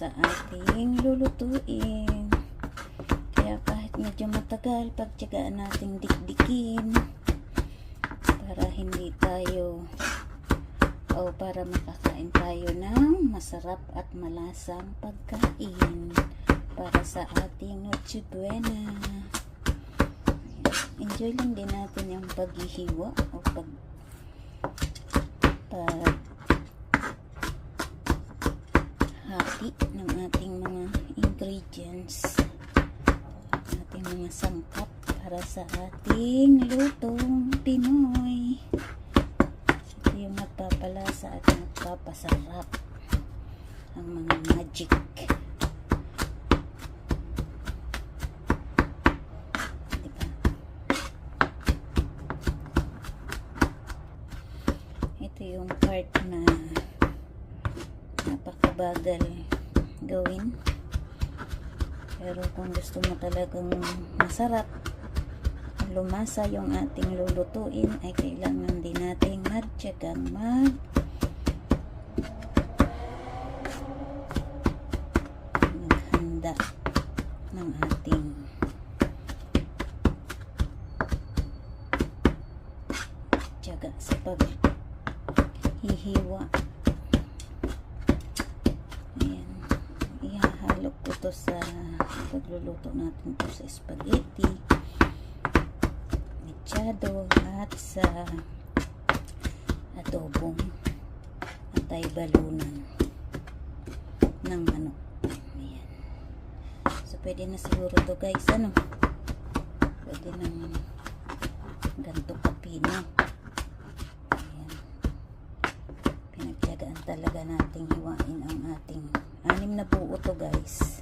sa ating lulutuin. Kaya kahit medyo matagal, pagtiyagaan nating dikdikin para hindi tayo para makakain tayo ng masarap at malasang pagkain para sa ating Noche Buena. Enjoy lang din natin yung paghihiwa o hati ng ating mga ingredients, ating mga sangkap para sa ating lutong Pinoy. Ito yung nagpapalasa at nagpapasarap, ang mga magic. Diba? Ito yung part na napakabagal gawin, pero kung gusto mo talagang masarap, lumasa yung ating lulutuin, ay kailangan din nating magtiyagang maghanda ng ating tiyaga sa paghihiwa. Ayan, ihahalo ko to sa pagluluto natin to sa spaghetti, mechado, at sa adobong antay-balunan ng manok. Ayan. So, pwede na siguro to guys, pwede nang ganito kapino. Ayan. Pinagtiyagaan talaga nating hiwain ang ating 6 na buo to guys.